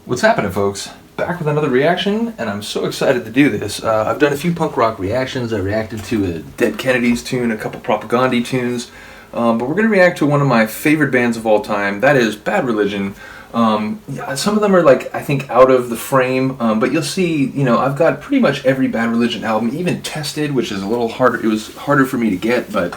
What's happening, folks? Back with another reaction, and I'm so excited to do this. I've done a few punk rock reactions. I reacted to a Dead Kennedys tune, a couple Propagandhi tunes, but we're going to react to one of my favorite bands of all time. That is Bad Religion. Yeah, some of them are I think out of the frame, but you'll see, I've got pretty much every Bad Religion album, even Tested, which is a little harder. It was harder for me to get, but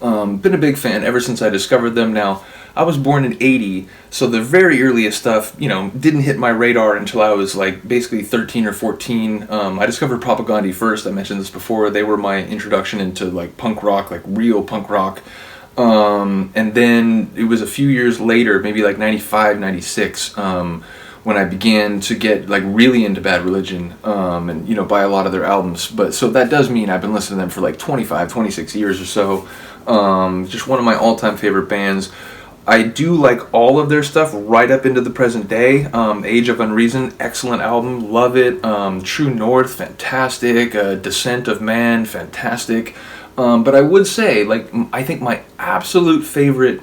been a big fan ever since I discovered them. Now, I was born in '80, so the very earliest stuff, didn't hit my radar until I was basically 13 or 14. I discovered Propagandhi first. I mentioned this before. They were my introduction into punk rock, real punk rock. And then it was a few years later, maybe 95, 96, when I began to get really into Bad Religion, and buy a lot of their albums. But so that does mean I've been listening to them for 25, 26 years or so. Just one of my all-time favorite bands. I do like all of their stuff right up into the present day. Age of Unreason, excellent album, love it. True North, fantastic. Descent of Man, fantastic. But I would say, I think my absolute favorite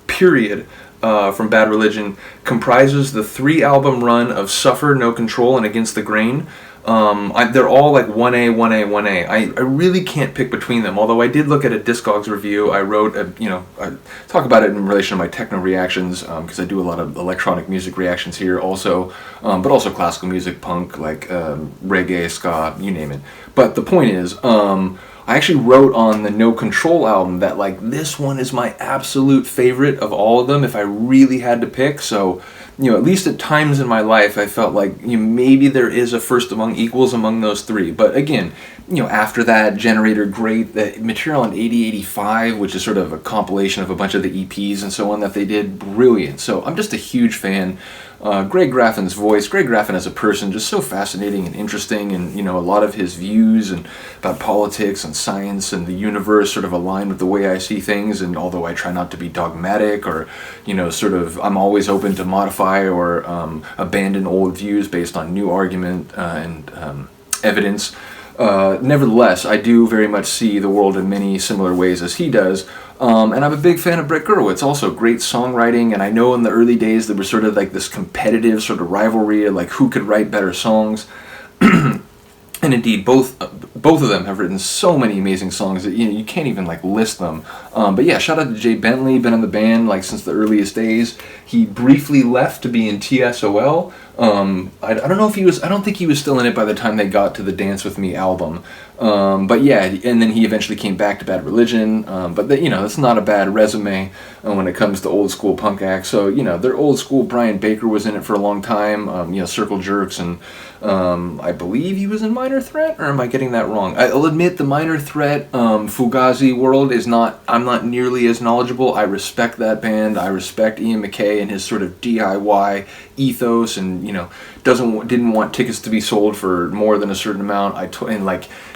period from Bad Religion comprises the 3-album run of Suffer, No Control, and Against the Grain. They're all 1A, 1A, 1A. I really can't pick between them, although I did look at a Discogs review. I wrote, I talk about it in relation to my techno reactions, because I do a lot of electronic music reactions here also, but also classical music, punk, reggae, ska, you name it. But the point is, I actually wrote on the No Control album that this one is my absolute favorite of all of them if I really had to pick. So, at least at times in my life I felt maybe there is a first among equals among those three. But again, after that, Generator, great. The material on 8085, which is sort of a compilation of a bunch of the EPs and so on that they did, brilliant. So I'm just a huge fan. Greg Graffin's voice, Greg Graffin as a person, just so fascinating and interesting, and a lot of his views and about politics and science and the universe sort of align with the way I see things. And although I try not to be dogmatic or I'm always open to modify or abandon old views based on new argument and evidence. Nevertheless, I do very much see the world in many similar ways as he does. And I'm a big fan of Brett Gurewitz, also great songwriting, and I know in the early days there was sort of this competitive sort of rivalry of who could write better songs. And indeed, both of them have written so many amazing songs that you can't even list them. But yeah, shout out to Jay Bentley, been in the band since the earliest days. He briefly left to be in TSOL. I don't know if he was. I don't think he was still in it by the time they got to the Dance With Me album. But yeah, and then he eventually came back to Bad Religion. But that's not a bad resume when it comes to old school punk acts. So their old school Brian Baker was in it for a long time. Circle Jerks, and I believe he was in Minor Threat, or am I getting that wrong? I'll admit the Minor Threat Fugazi world is not. I'm not nearly as knowledgeable. I respect that band. I respect Ian MacKaye and his sort of DIY ethos, and didn't want tickets to be sold for more than a certain amount.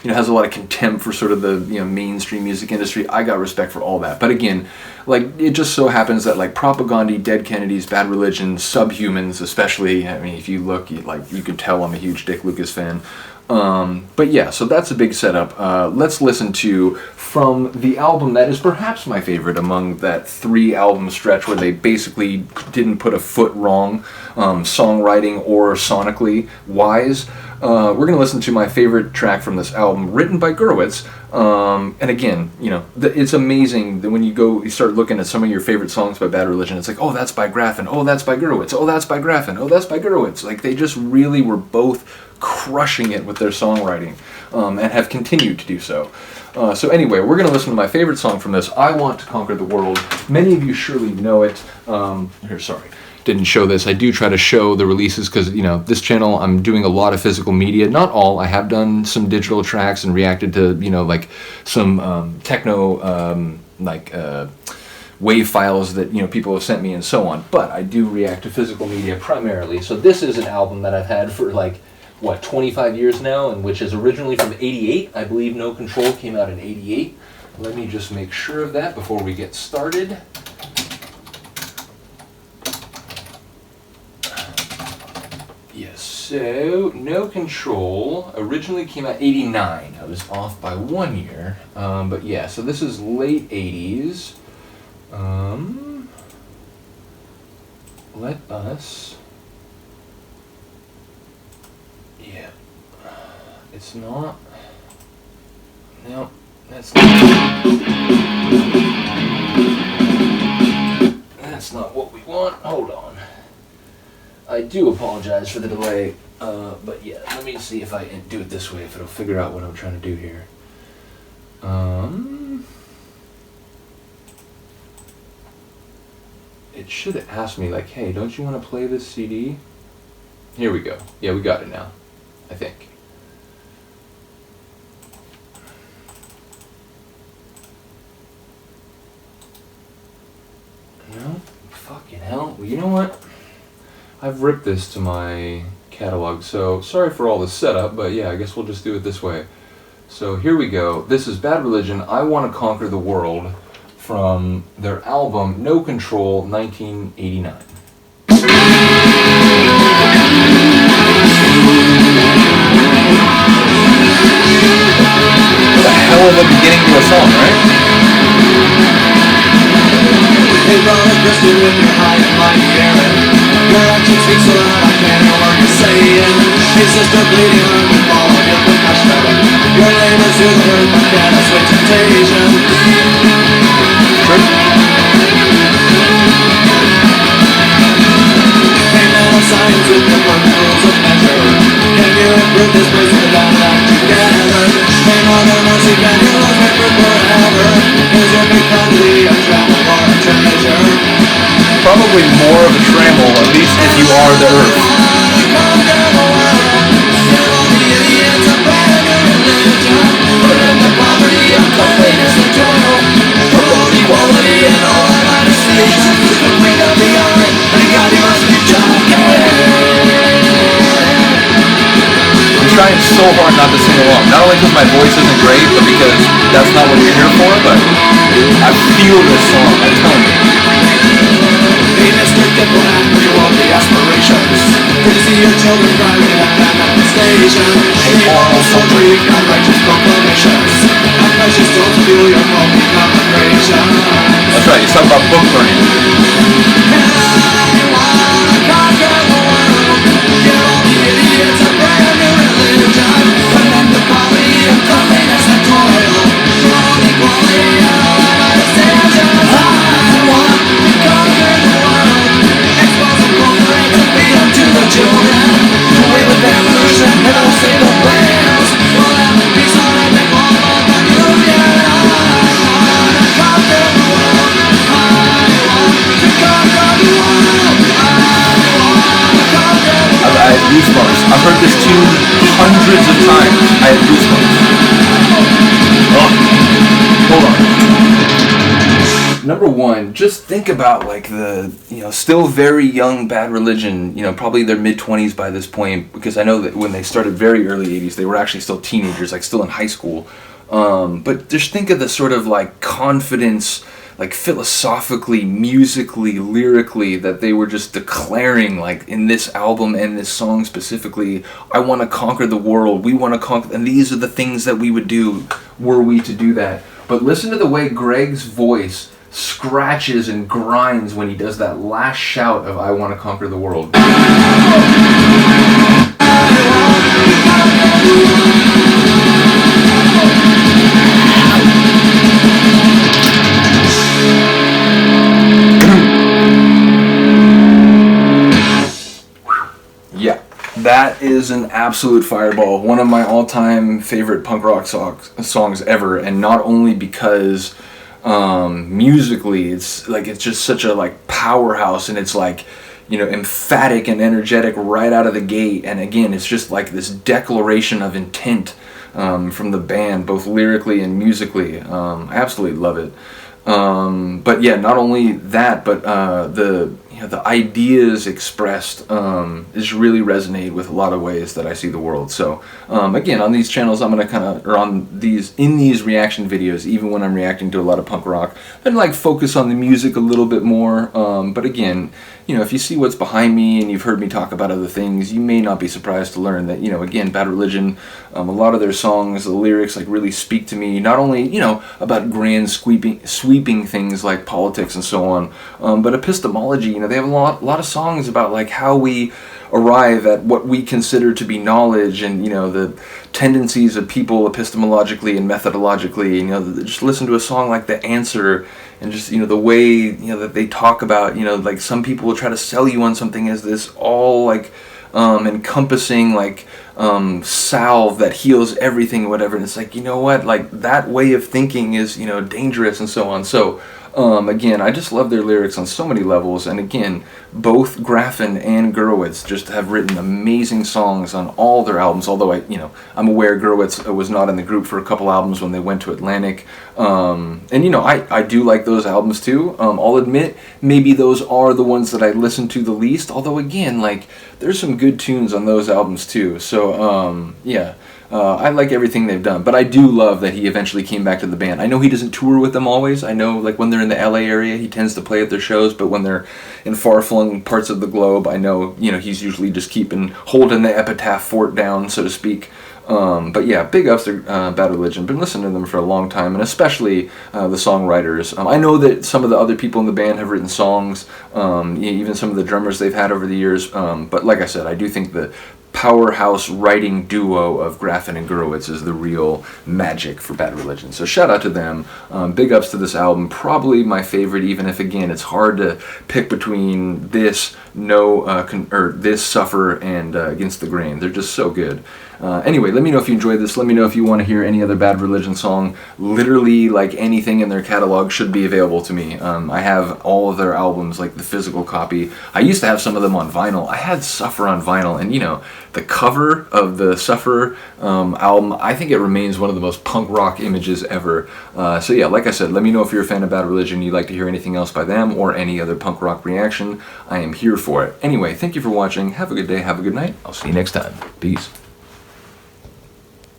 Has a lot of contempt for sort of the mainstream music industry. I got respect for all that. But again, it just so happens that Propagandhi, Dead Kennedys, Bad Religion, Subhumans especially. I mean, if you look, you can tell I'm a huge Dick Lucas fan. But yeah, so that's a big setup. Let's listen to from the album that is perhaps my favorite among that 3-album stretch where they basically didn't put a foot wrong, songwriting or sonically wise. We're going to listen to my favorite track from this album, written by Gurewitz. And again, it's amazing that when you start looking at some of your favorite songs by Bad Religion, it's oh, that's by Graffin, oh, that's by Gurewitz, oh, that's by Graffin, oh, that's by Gurewitz. They just really were both crushing it with their songwriting, and have continued to do so. So anyway, we're going to listen to my favorite song from this, I Want to Conquer the World. Many of you surely know it. Sorry. Didn't show this. I do try to show the releases because, this channel, I'm doing a lot of physical media. Not all. I have done some digital tracks and reacted to, some techno, wave files that, people have sent me and so on. But I do react to physical media primarily. So this is an album that I've had for, 25 years now, and which is originally from '88. I believe No Control came out in '88. Let me just make sure of that before we get started. Yes, so No Control originally came out '89. I was off by 1 year. But yeah, so this is late '80s. Let us it's not. No, that's not. That's not what we want. Hold on. I do apologize for the delay, but yeah, let me see if I can do it this way, if it'll figure out what I'm trying to do here. It should have asked me, like, hey, don't you want to play this CD? Here we go. Yeah, we got it now, I think. No? Fucking hell. Well, you know what? I've ripped this to my catalog, so sorry for all the setup, but yeah, I guess we'll just do it this way. So here we go. This is Bad Religion, I Want to Conquer the World, from their album No Control, 1989. What the hell of a beginning to a song, right? Hey brother, Christian, with your high and mighty Aaron, your actions speak so loud I can't hear what you're saying. Hey sister, bleeding heart with all of your compassion, your labors to the earth, but can't assuage temptation. Hey man of science with the perfect rules of measure, can you improve this place with all that together? Hey mother mercy, can you love me for forever? Is your big family a travel or a treasure? Probably more of a trammel, at least if you are the earth. I'm trying so hard not to sing along. Not only because my voice isn't great, but because that's not what you're here for, but I feel this song, I'm telling you. Hey Mr. Dipple, after you all the aspirations, good to see your children cry with that manifestation. Hey moral soldier, you've got righteous proclamations, and precious souls to feel your holy consecration. That's right, he's talking about book burning. Goosebumps. I've heard this tune hundreds of times. I had goosebumps. Oh, hold on. Number one, just think about like the, still very young Bad Religion, probably their mid-20s by this point, because I know that when they started very early 80s, they were actually still teenagers, like still in high school. But just think of the sort of like confidence, like philosophically, musically, lyrically, that they were just declaring, like in this album and this song specifically, I want to conquer the world, we want to conquer, and these are the things that we would do were we to do that. But listen to the way Greg's voice scratches and grinds when he does that last shout of I want to conquer the world. Yeah, that is an absolute fireball. One of my all-time favorite punk rock songs ever, and not only because musically it's just such a like powerhouse, and it's like emphatic and energetic right out of the gate, and again it's just like this declaration of intent from the band, both lyrically and musically. I absolutely love it. But yeah, not only that, but the ideas expressed is really resonate with a lot of ways that I see the world. So again, on these channels, I'm gonna in these reaction videos, even when I'm reacting to a lot of punk rock, then like focus on the music a little bit more. But again, if you see what's behind me and you've heard me talk about other things, you may not be surprised to learn that, again, Bad Religion, a lot of their songs, the lyrics like really speak to me, not only, about grand sweeping things like politics and so on, but epistemology. They have a lot of songs about like how we arrive at what we consider to be knowledge, and the tendencies of people epistemologically and methodologically. You know, just listen to a song like The Answer, and just, you know, the way, you know, that they talk about, you know, like some people will try to sell you on something as this all like encompassing like salve that heals everything or whatever, and it's like, you know what, like that way of thinking is, you know, dangerous and so on. So again, I just love their lyrics on so many levels, and again, both Graffin and Gurewitz just have written amazing songs on all their albums, although I'm aware Gurewitz was not in the group for a couple albums when they went to Atlantic, and you know, I do like those albums too. I'll admit, maybe those are the ones that I listen to the least, although again, like, there's some good tunes on those albums too, so yeah. I like everything they've done, but I do love that he eventually came back to the band. I know he doesn't tour with them always. I know, like, when they're in the LA area, he tends to play at their shows, but when they're in far-flung parts of the globe, I know, you know, he's usually just holding the epitaph fort down, so to speak. But yeah, big ups to Bad Religion. Been listening to them for a long time, and especially the songwriters. I know that some of the other people in the band have written songs, even some of the drummers they've had over the years, but like I said, I do think the powerhouse writing duo of Graffin and Gurewitz is the real magic for Bad Religion. So shout out to them. Big ups to this album. Probably my favorite, even if again it's hard to pick between this, this, Suffer, and Against the Grain. They're just so good. Anyway, let me know if you enjoyed this. Let me know if you want to hear any other Bad Religion song. Literally, like, anything in their catalog should be available to me. I have all of their albums, like the physical copy. I used to have some of them on vinyl. I had Suffer on vinyl, and you know, the cover of the Suffer album, I think it remains one of the most punk rock images ever. So yeah, like I said, let me know if you're a fan of Bad Religion, you'd like to hear anything else by them, or any other punk rock reaction. I am here for it. Anyway, thank you for watching. Have a good day, have a good night. I'll see you next time. Peace.